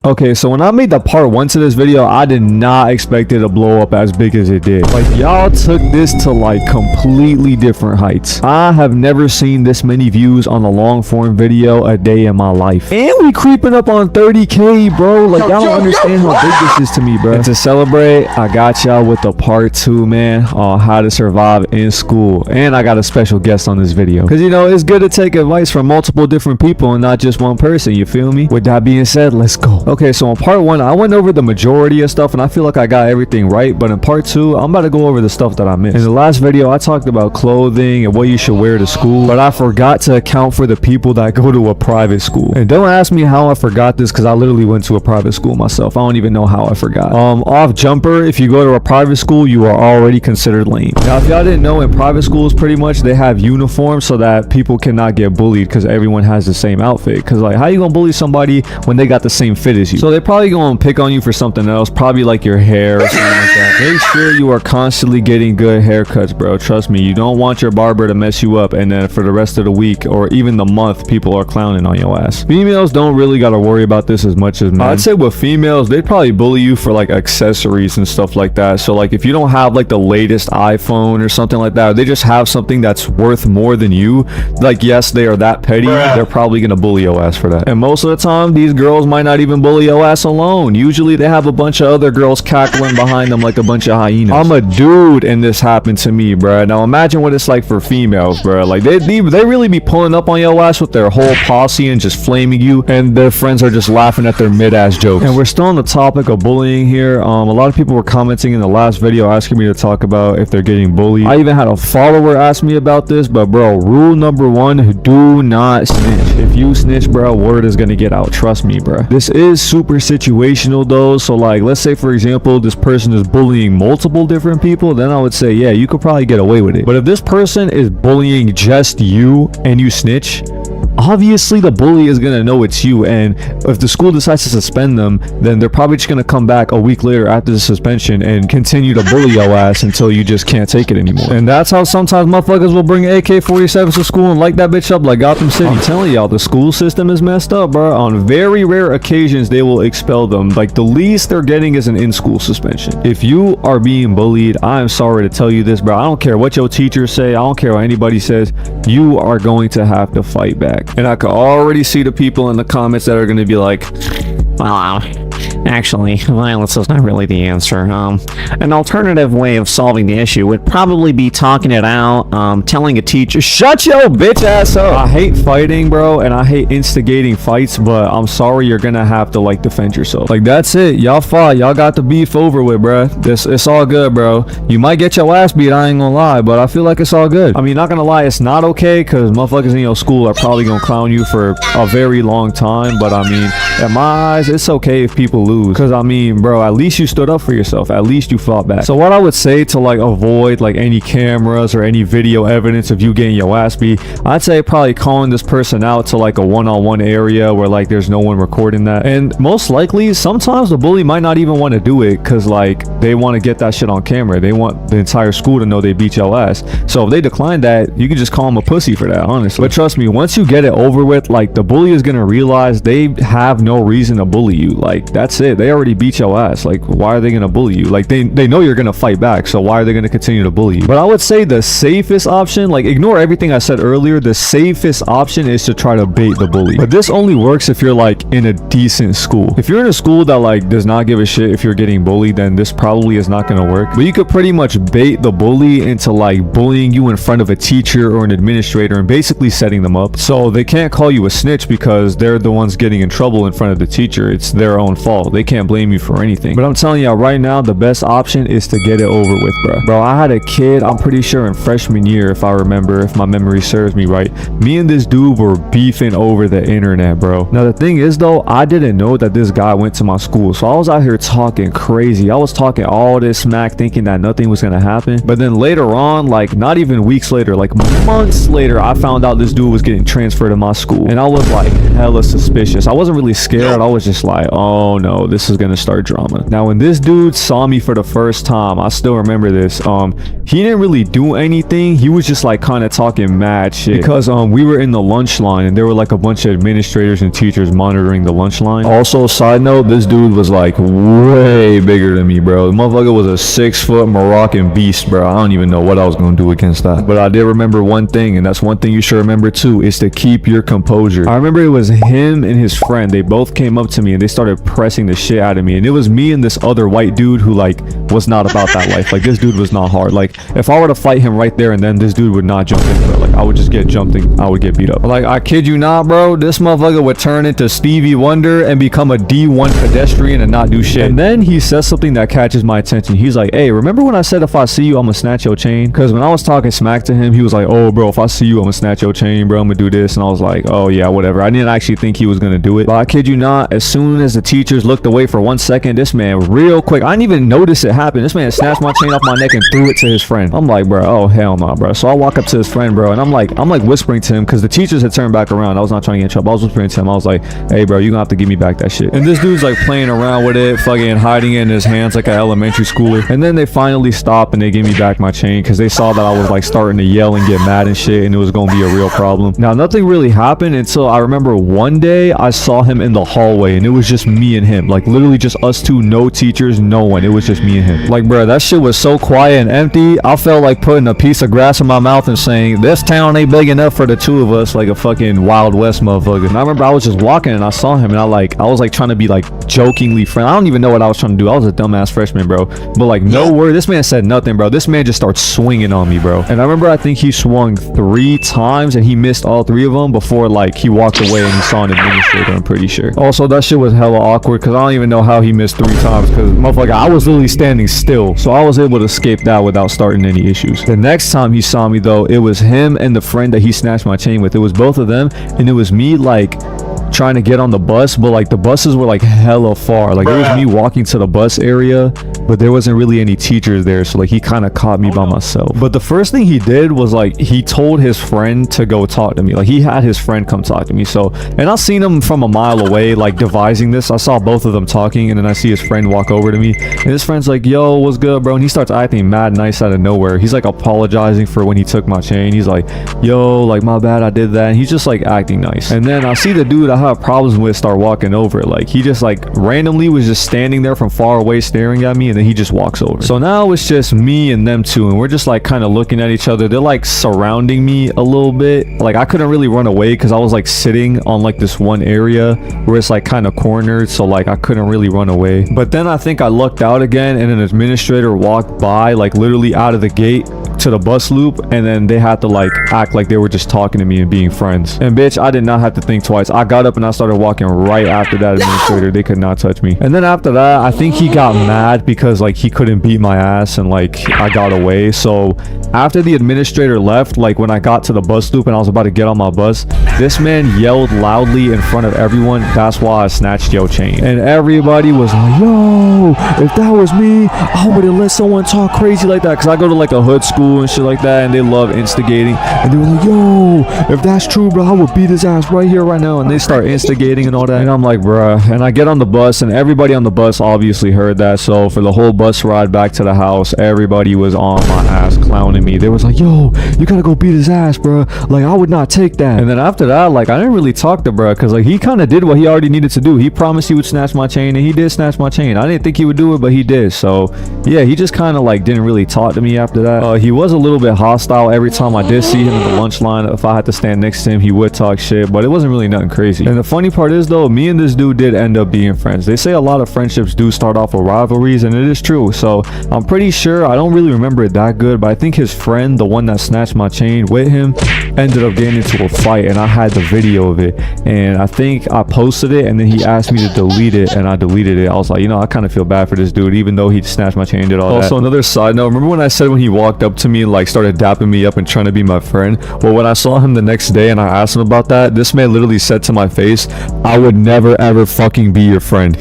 Okay, so when I made the part 1 to this video, I did not expect it to blow up as big as it did. Like, y'all took this to like completely different heights. I have never seen this many views on a long form video a day in my life. And we creeping up on 30K, bro. Like, y'all don't understand how big this is to me, bro. And to celebrate, I got y'all with the part 2, man, on how to survive in school. And I got a special guest on this video. Because, you know, it's good to take advice from multiple different people and not just one person, you feel me? With that being said, let's go. Okay, so in part 1, I went over the majority of stuff and I feel like I got everything right. But in part 2, I'm about to go over the stuff that I missed. In the last video, I talked about clothing and what you should wear to school. But I forgot to account for the people that go to a private school. And don't ask me how I forgot this because I literally went to a private school myself. I don't even know how I forgot. Off jumper, if you go to a private school, you are already considered lame. Now, if y'all didn't know, in private schools, pretty much, they have uniforms so that people cannot get bullied because everyone has the same outfit. Because, like, how you gonna bully somebody when they got the same fit as you? So they probably gonna pick on you for something else, probably like your hair or something like that. Make sure you are constantly getting good haircuts, bro. Trust me, you don't want your barber to mess you up and then for the rest of the week or even the month, people are clowning on your ass. Females don't really gotta worry about this as much as men. I'd say with females, they'd probably bully you for like accessories and stuff like that. So like if you don't have like the latest iPhone or something like that, or they just have something that's worth more than you, like yes, they are that petty, they're probably gonna bully your ass for that. And most of the time, these girls might not even bully your ass alone. Usually they have a bunch of other girls cackling behind them like a bunch of hyenas. I'm a dude and this happened to me, bruh. Now imagine what it's like for females, bruh. Like they really be pulling up on your ass with their whole posse and just flaming you, and their friends are just laughing at their mid-ass jokes. And we're still on the topic of bullying here. A lot of people were commenting in the last video asking me to talk about if they're getting bullied. I even had a follower ask me about this, but bro, rule number 1, do not snitch. If you snitch, bro, word is gonna get out. Trust me, bro. This is super situational though. So like, let's say for example, this person is bullying multiple different people, then I would say, yeah, you could probably get away with it. But if this person is bullying just you and you snitch, obviously the bully is gonna know it's you, and if the school decides to suspend them, then they're probably just gonna come back a week later after the suspension and continue to bully your ass until you just can't take it anymore. And that's how sometimes motherfuckers will bring AK-47s to school and light that bitch up like Gotham City. I'm telling y'all, the school system is messed up, bro. On very rare occasions, they will expel them. Like, the least they're getting is an in-school suspension. If you are being bullied, I'm sorry to tell you this, bro. I don't care what your teachers say. I don't care what anybody says. You are going to have to fight back. And I could already see the people in the comments that are going to be like, well, actually, violence is not really the answer. An alternative way of solving the issue would probably be talking it out, telling a teacher, shut your bitch ass up. I hate fighting, bro, and I hate instigating fights, but I'm sorry, you're gonna have to like defend yourself. Like, that's it. Y'all fought. Y'all got the beef over with, bro. It's all good, bro. You might get your ass beat, I ain't gonna lie, but I feel like it's all good. I mean, not gonna lie, it's not okay because motherfuckers in your school are probably gonna clown you for a very long time, but I mean, in my eyes, it's okay if people lose, because I mean, bro, at least you stood up for yourself. At least you fought back. So what I would say to like avoid like any cameras or any video evidence of you getting your ass beat, I'd say probably calling this person out to like a one-on-one area where like there's no one recording that. And most likely sometimes the bully might not even want to do it because like they want to get that shit on camera. They want the entire school to know they beat your ass. So if they decline that, you can just call them a pussy for that, honestly. But trust me, once you get it over with, like the bully is gonna realize they have no reason to bully you. Like, that's it. They already beat your ass. Like, why are they gonna bully you? Like, they know you're gonna fight back, so why are they gonna continue to bully you? But I would say the safest option, like, ignore everything I said earlier, the safest option is to try to bait the bully. But this only works if you're like in a decent school. If you're in a school that like does not give a shit if you're getting bullied, then this probably is not gonna work. But you could pretty much bait the bully into like bullying you in front of a teacher or an administrator and basically setting them up. So they can't call you a snitch because they're the ones getting in trouble in front of the teacher. It's their own fault. They can't blame you for anything. But I'm telling y'all right now, the best option is to get it over with, bro. I had a kid, I'm pretty sure in freshman year, if I remember, if my memory serves me right, me and this dude were beefing over the internet, bro. Now the thing is though, I didn't know that this guy went to my school, so I was out here talking crazy. I was talking all this smack thinking that nothing was gonna happen. But then later on, like not even weeks later, like months later, I found out this dude was getting transferred to my school, and I was like hella suspicious. I wasn't really scared. I was just like, oh no, oh, this is gonna start drama. Now when this dude saw me for the first time, I still remember this, he didn't really do anything. He was just like kind of talking mad shit because we were in the lunch line and there were like a bunch of administrators and teachers monitoring the lunch line. Also, side note, this dude was like way bigger than me, bro. The motherfucker was a 6-foot Moroccan beast, bro. I don't even know what I was gonna do against that. But I did remember one thing, and that's one thing you should remember too, is to keep your composure. I remember it was him and his friend. They both came up to me and they started pressing the shit out of me, and it was me and this other white dude who like was not about that life. Like, this dude was not hard. Like, if I were to fight him right there and then, this dude would not jump in, bro. Like, I would just get jumped and I would get beat up. But, like, I kid you not, bro, this motherfucker would turn into Stevie Wonder and become a D1 pedestrian and not do shit. And then he says something that catches my attention. He's like, hey, remember when I said if I see you, I'm gonna snatch your chain? Because when I was talking smack to him, he was like, oh, bro, if I see you, I'm gonna snatch your chain, bro. I'm gonna do this. And I was like, oh, yeah, whatever. I didn't actually think he was gonna do it. But I kid you not, as soon as the teachers looked away for 1 second, this man real quick, I didn't even notice it happen. This man snatched my chain off my neck and threw it to his friend. I'm like, bro, oh, hell no, bro. So I walk up to his friend, bro, and I'm like whispering to him because the teachers had turned back around. I was not trying to get in trouble. I was whispering to him. I was like, hey, bro, you gonna have to give me back that shit. And this dude's like playing around with it, fucking hiding it in his hands like an elementary schooler. And then they finally stopped and they gave me back my chain because they saw that I was like starting to yell and get mad and shit, and it was gonna be a real problem. Now, nothing really happened until I remember one day I saw him in the hallway, and it was just me and him. Like, literally just us two, no teachers, no one. It was just me and him. Like, bro, that shit was so quiet and empty. I felt like putting a piece of grass in my mouth and saying, this town ain't big enough for the two of us, like a fucking Wild West motherfucker. And I remember I was just walking and I saw him, and I was like trying to be like jokingly friendly. I don't even know what I was trying to do. I was a dumbass freshman, bro. But like, no word. This man said nothing, bro. This man just starts swinging on me, bro. And I remember I think he swung 3 times and he missed all 3 of them before like he walked away and he saw an administrator, I'm pretty sure. Also, that shit was hella awkward because I don't even know how he missed 3 times because motherfucker, I was literally standing still. So I was able to escape that without starting any issues. The next time he saw me though, it was him and the friend that he snatched my chain with. It was both of them, and it was me like trying to get on the bus, but like the buses were like hella far. Like, it was me walking to the bus area, but there wasn't really any teachers there, so like he kind of caught me by myself. But the first thing he did was like he told his friend to go talk to me. Like, he had his friend come talk to me. So, and I seen him from a mile away like devising this. I saw both of them talking, and then I see his friend walk over to me, and his friend's like, yo, what's good, bro? And he starts acting mad nice out of nowhere. He's like apologizing for when he took my chain. He's like, yo, like, my bad, I did that. And he's just like acting nice. And then I see the dude I have problems with start walking over. Like, he just like randomly was just standing there from far away staring at me, and then he just walks over. So now it's just me and them two, and we're just like kind of looking at each other. They're like surrounding me a little bit. Like, I couldn't really run away because I was like sitting on like this one area where it's like kind of cornered, so like I couldn't really run away. But then I think I lucked out again, and an administrator walked by like literally out of the gate to the bus loop, and then they had to like act like they were just talking to me and being friends. And bitch, I did not have to think twice. I got up and I started walking right after that administrator. They could not touch me. And then after that, I think he got mad because like he couldn't beat my ass, and like I got away. So after the administrator left, like when I got to the bus loop and I was about to get on my bus, this man yelled loudly in front of everyone, that's why I snatched your chain. And everybody was like, yo, if that was me, I wouldn't let someone talk crazy like that, because I go to like a hood school and shit like that, and they love instigating. And they were like, yo, if that's true, bro, I would beat his ass right here, right now. And they start instigating and all that, and I'm like, bruh. And I get on the bus, and everybody on the bus obviously heard that. So for the whole bus ride back to the house, everybody was on my ass clowning me. They was like, yo, you gotta go beat his ass, bro. Like, I would not take that. And then after that, like, I didn't really talk to bruh, because like he kind of did what he already needed to do. He promised he would snatch my chain, and he did snatch my chain. I didn't think he would do it, but he did. So yeah, he just kind of like didn't really talk to me after that. He was a little bit hostile. Every time I did see him in the lunch line, if I had to stand next to him, he would talk shit, but it wasn't really nothing crazy. And the funny part is though, me and this dude did end up being friends. They say a lot of friendships do start off with rivalries, and it is true. So I'm pretty sure, I don't really remember it that good, but I think his friend, the one that snatched my chain with him, ended up getting into a fight, and I had the video of it, and I think I posted it, and then he asked me to delete it, and I deleted it. I was like, you know, I kind of feel bad for this dude, even though he snatched my chain and did all that. Also, another side note, remember when I said when he walked up to me me, like started dapping me up and trying to be my friend. Well, when I saw him the next day and I asked him about that, this man literally said to my face, I would never ever fucking be your friend.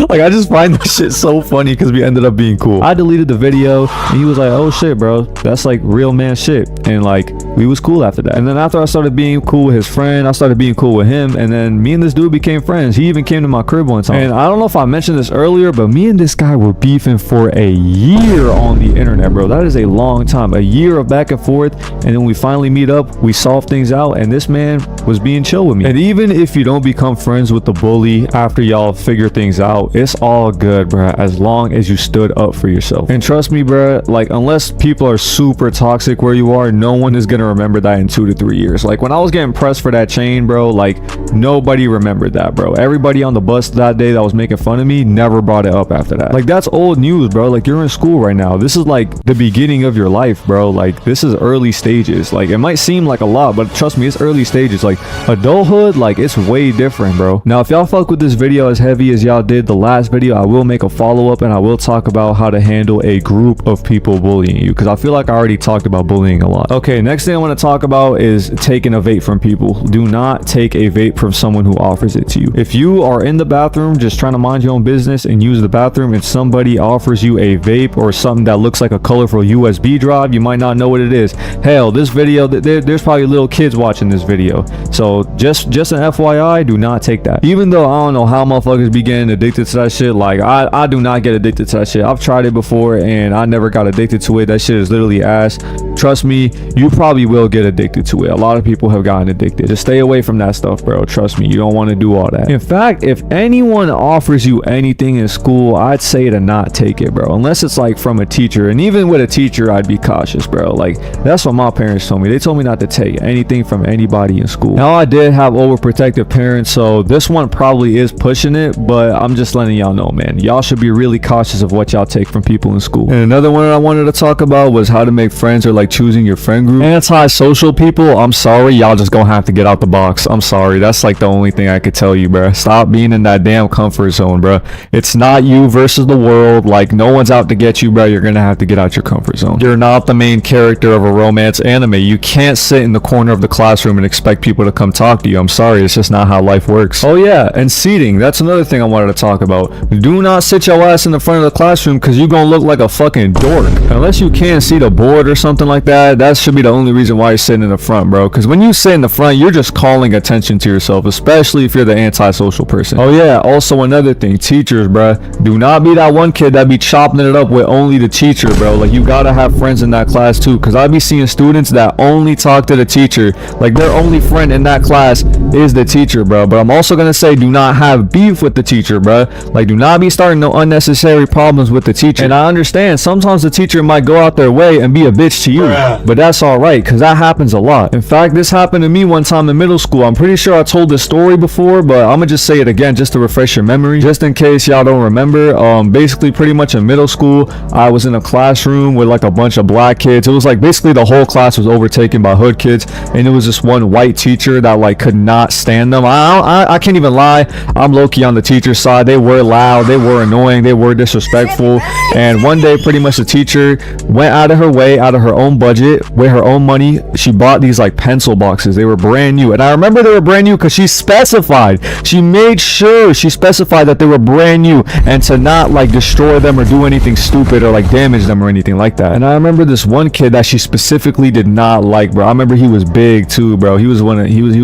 Like, I just find this shit so funny because we ended up being cool. I deleted the video and he was like, oh shit, bro, that's like real man shit. And like, we was cool after that. And then after I started being cool with his friend, I started being cool with him, and then me and this dude became friends. He even came to my crib one time. And I don't know if I mentioned this earlier, but me and this guy were beefing for a year on the internet, bro. That is a long time. A year of back and forth, and then we finally meet up, we solve things out, and this man was being chill with me. And even if you don't become friends with the bully after y'all figure things out, it's all good, bro, as long as you stood up for yourself. And trust me, bro, like, unless people are super toxic where you are, no one is gonna remember that in 2 to 3 years. Like, when I was getting pressed for that chain, bro, like, nobody remembered that, bro. Everybody on the bus that day that was making fun of me never brought it up after that. Like, that's old news, bro. Like, you're in school right now. This is like the beginning of your life, bro. Like, this is early stages. Like, it might seem like a lot, but trust me, it's early stages. Like, adulthood, like, it's way different, bro. Now, if y'all fuck with this video as heavy as y'all did the last video, I will make a follow-up and I will talk about how to handle a group of people bullying you, because I feel like I already talked about bullying a lot. Okay, next thing I want to talk about is taking a vape from people. Do not take a vape from someone who offers it to you. If you are in the bathroom just trying to mind your own business and use the bathroom, and somebody offers you a vape or something that looks like a colorful USB drive, you might not know what it is. Hell, this video, there's probably little kids watching this video, so just an FYI, do not take that. Even though I don't know how motherfuckers be getting addicted to that shit, like, I do not get addicted to that shit. I've tried it before and I never got addicted to it. That shit is literally ass. Trust me, you probably will get addicted to it. A lot of people have gotten addicted. Just stay away from that stuff, bro. Trust me, you don't want to do all that. In fact, if anyone offers you anything in school, I'd say to not take it, bro, unless it's like from a teacher. And even with a teacher, I'd be cautious, bro. Like, that's what my parents told me. They told me not to take anything from anybody in school. Now, I did have overprotective parents, so this one probably is pushing it, but I'm just letting y'all know, man, y'all should be really cautious of what y'all take from people in school. And another one I wanted to talk about was how to make friends, or like choosing your friend group. Antisocial people, I'm sorry, y'all just gonna have to get out the box. I'm sorry, that's like the only thing I could tell you, bro. Stop being in that damn comfort zone, bro. It's not you versus the world. Like, no one's out to get you, bro. You're gonna have to get out your comfort zone. You're not the main character of a romance anime. You can't sit in the corner of the classroom and expect people to come talk to you. I'm sorry, it's just not how life works. Oh yeah, and seating, that's another thing I wanted to talk about. Do not sit your ass in the front of the classroom, because you're gonna look like a fucking dork. Unless you can't see the board or something like that, that should be the only reason why you're sitting in the front, bro. Because when you sit in the front, you're just calling attention to yourself, especially if you're the antisocial person. Oh yeah, also another thing, teachers, bro. Do not be that one kid that be chopping it up with only the teacher, bro. Like, you gotta have friends in that class too, because I be seeing students that only talk to the teacher. Like, their only friend in that class is the teacher, bro. But I'm also gonna say, do not have beef with the teacher, bro. Like, do not be starting no unnecessary problems with the teacher. And I understand sometimes the teacher might go out their way and be a bitch to you, but that's all right, because that happens a lot. In fact, this happened to me one time in middle school. I'm pretty sure I told this story before, but I'm gonna just say it again just to refresh your memory, just in case y'all don't remember. Basically, pretty much in middle school, I was in a classroom with like a bunch of black kids. It was like basically the whole class was overtaken by hood kids, and it was just one white teacher that like could not stand them. I can't even lie, I'm low-key on the teacher's side. They were loud, they were annoying, they were disrespectful. And one day, pretty much the teacher went out of her way, out of her own budget, with her own money. She bought these like pencil boxes. They were brand new, and I remember they were brand new because she specified, she made sure she specified that they were brand new, and to not like destroy them or do anything stupid or like damage them or anything like that. And I remember this one kid that she specifically did not like, bro. I remember he was big too, bro. He was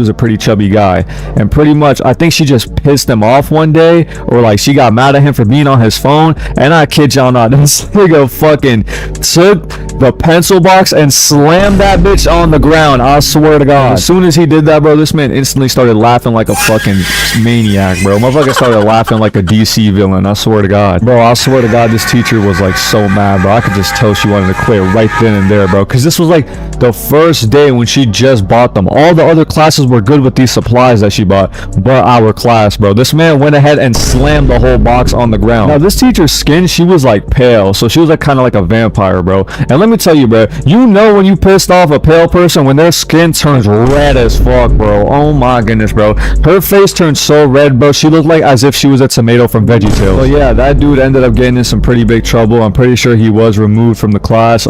a pretty chubby guy, and pretty much I think she just pissed him off one day, or like she got mad at him for being on his phone. And I kid y'all not, this nigga fucking took the pencil box and slammed that bitch on the ground. I swear to God. As soon as he did that, bro, this man instantly started laughing like a fucking maniac, bro. Motherfucker started laughing like a DC villain. I swear to God, bro. I swear to God, this teacher was like so mad, bro. I could just tell she wanted to quit right then and there, bro. Because this was like the first day when she just bought them. All the other classes were good with these supplies that she bought, but our class, bro, this man went ahead and slammed the whole box on the ground. Now, this teacher's skin, she was like pale, so she was like kind of like a vampire, bro. And let me tell you, bro, You know when you pissed off a pale person when their skin turns red as fuck, bro. Oh my goodness, bro. Her face turned so red, bro. She looked like as if she was a tomato from VeggieTales. But yeah, that dude ended up getting in some pretty big trouble. I'm pretty sure he was removed from the class.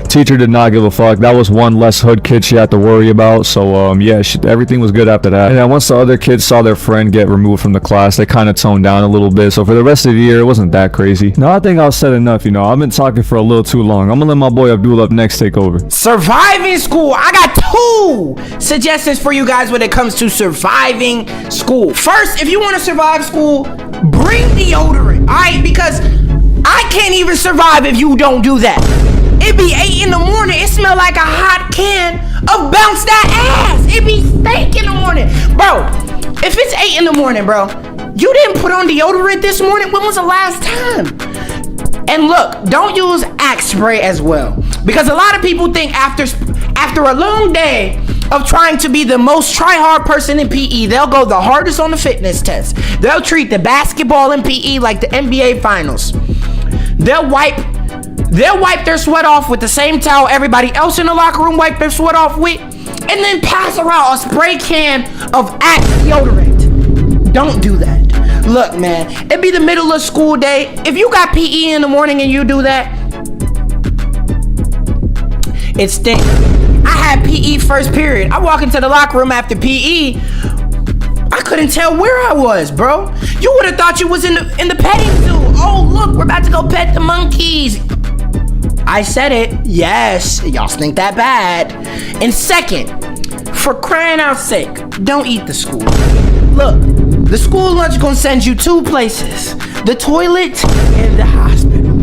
Teacher did not give a fuck. That was one less hood kid she had to worry about. So yeah, everything was good after that. And then once the other kids saw their friend get removed from the class, they kind of toned down a little bit. So for the rest of the year, it wasn't that crazy. Now I think I've said enough. You know, I've been talking for a little too long. I'm gonna let my boy Abdul up next take over. Surviving school. I got 2 suggestions for you guys when it comes to surviving school. First, if you want to survive school, bring deodorant. Alright, because I can't even survive if you don't do that. It be 8 in the morning. It smell like a hot can of bounce that ass. It be stank in the morning. Bro, if it's 8 in the morning, bro, you didn't put on deodorant this morning. When was the last time? And look, don't use Axe spray as well. Because a lot of people think after a long day of trying to be the most try-hard person in PE, they'll go the hardest on the fitness test. They'll treat the basketball in PE like the NBA finals. They'll wipe their sweat off with the same towel everybody else in the locker room wipe their sweat off with, and then pass around a spray can of Axe deodorant. Don't do that. Look, man, it be the middle of school day. If you got PE in the morning and you do that, it stinks. I had PE first period. I walk into the locker room after PE. I couldn't tell where I was, bro. You would have thought you was in the petting zoo. Oh, look, we're about to go pet the monkeys. I said it. Yes, y'all stink that bad. And second, for crying out sake, don't eat the school. Look, the school lunch gonna send you 2 places: the toilet and the hospital.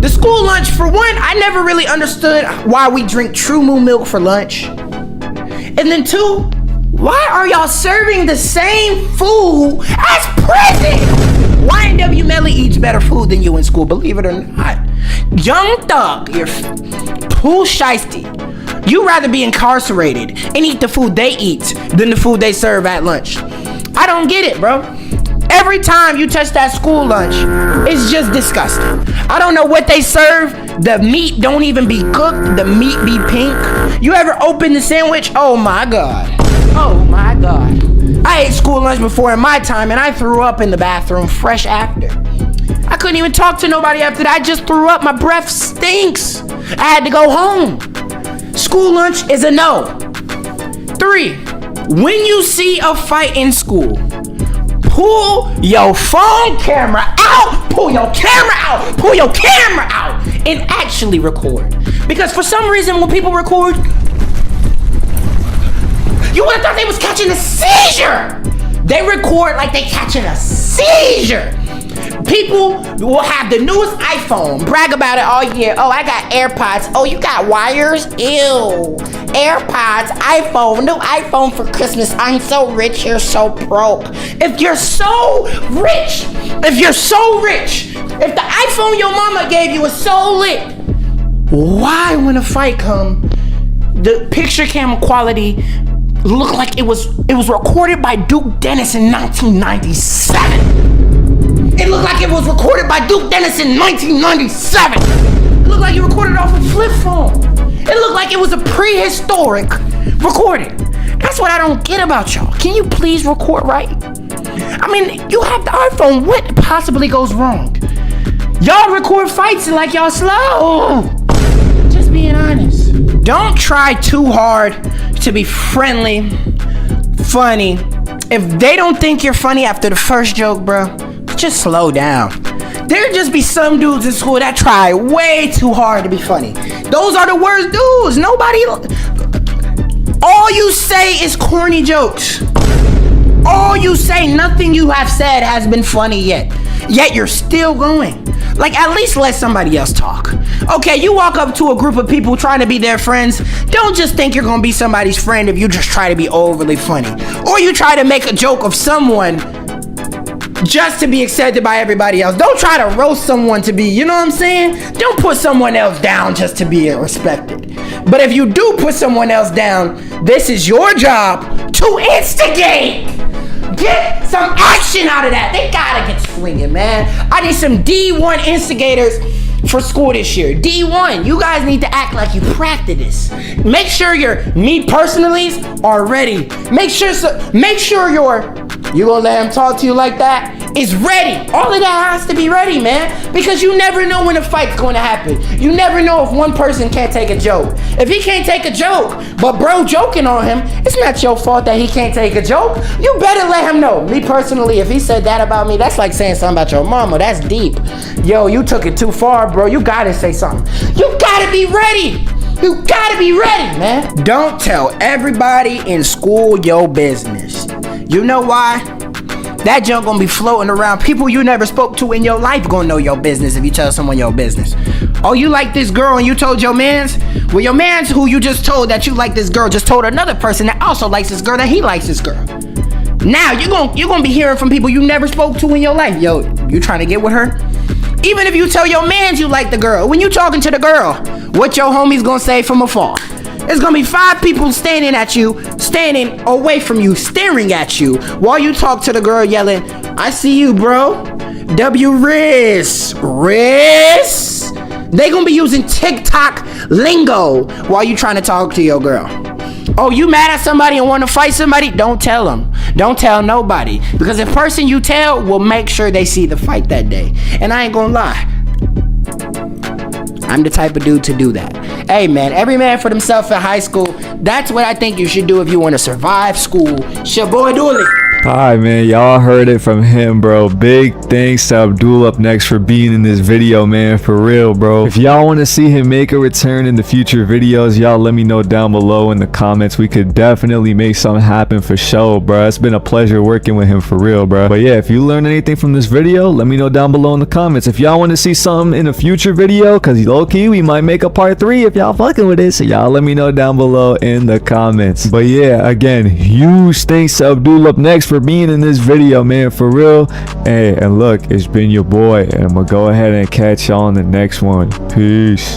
The school lunch, for one, I never really understood why we drink True Moo milk for lunch. And then 2, why are y'all serving the same food as prison? YNW Melly eats better food than you in school, believe it or not. Young Thug, you're too shiesty. You'd rather be incarcerated and eat the food they eat than the food they serve at lunch. I don't get it, bro. Every time you touch that school lunch, it's just disgusting. I don't know what they serve. The meat don't even be cooked. The meat be pink. You ever open the sandwich? Oh my God. Oh my God. I ate school lunch before in my time and I threw up in the bathroom fresh after. I couldn't even talk to nobody after that. I just threw up. My breath stinks. I had to go home. School lunch is a no. 3, when you see a fight in school, pull your phone camera out. Pull your camera out. Pull your camera out and actually record. Because for some reason when people record, you would have thought they was catching a seizure. They record like they catching a seizure. People will have the newest iPhone, brag about it all year. Oh, I got AirPods. Oh, you got wires? Ew. AirPods, iPhone, new iPhone for Christmas. I'm so rich, you're so broke. If you're so rich, if the iPhone your mama gave you is so lit, why when a fight come, the picture camera quality looked like it was recorded by Duke Dennis in 1997. It looked like it was recorded by Duke Dennis in 1997. It looked like you recorded off a flip phone. It looked like it was a prehistoric recording. That's what I don't get about y'all. Can you please record right? I mean, you have the iPhone. What possibly goes wrong? Y'all record fights like y'all slow. Just being honest. Don't try too hard to be friendly, funny. If they don't think you're funny after the first joke, bro, just slow down. There just be some dudes in school that try way too hard to be funny. Those are the worst dudes. All you say is corny jokes. All you say, nothing you have said has been funny yet. Yet you're still going. Like, at least let somebody else talk. Okay, you walk up to a group of people trying to be their friends. Don't just think you're gonna be somebody's friend if you just try to be overly funny. Or you try to make a joke of someone just to be accepted by everybody else. Don't try to roast someone to be, you know what I'm saying? Don't put someone else down just to be respected. But if you do put someone else down, this is your job to instigate. Get some action out of that. They gotta get swinging, man. I need some D1 instigators for school this year. D1, you guys need to act like you practice this. Make sure your me personallys are ready. Make sure you gonna let him talk to you like that? Is ready. All of that has to be ready, man. Because you never know when a fight's gonna happen. You never know if one person can't take a joke. If he can't take a joke, but bro joking on him, it's not your fault that he can't take a joke. You better let him know. Me personally, if he said that about me, that's like saying something about your mama. That's deep. Yo, you took it too far, bro. You gotta say something. You gotta be ready. You gotta be ready, man. Don't tell everybody in school your business. You know why? That junk gonna be floating around. People you never spoke to in your life gonna know your business if you tell someone your business. Oh, you like this girl and you told your mans? Well, your mans who you just told that you like this girl just told another person that also likes this girl that he likes this girl. Now you're gonna be hearing from people you never spoke to in your life. Yo, you trying to get with her? Even if you tell your mans you like the girl, when you talking to the girl, what your homies gonna say from afar? There's gonna be 5 people standing away from you, staring at you, while you talk to the girl yelling, I see you, bro. W Riz. They gonna be using TikTok lingo while you trying to talk to your girl. Oh, you mad at somebody and want to fight somebody? Don't tell them. Don't tell nobody. Because the person you tell will make sure they see the fight that day. And I ain't gonna lie, I'm the type of dude to do that. Hey man, every man for themselves in high school. That's what I think you should do if you want to survive school. It's your boy Dooley. Alright man, y'all heard it from him, bro. Big thanks to Abdul up next for being in this video, man. For real, bro. If y'all want to see him make a return in the future videos, y'all let me know down below in the comments. We could definitely make something happen for sure, bro. It's been a pleasure working with him for real, bro. But yeah, if you learned anything from this video, let me know down below in the comments. If y'all want to see something in a future video, because low-key, we might make a part 3 if y'all fucking with it. So y'all let me know down below in the comments. But yeah, again, huge thanks to Abdul up next for being in this video, man, for real. Hey, and look, it's been your boy, and I'm gonna go ahead and catch y'all on the next one. Peace.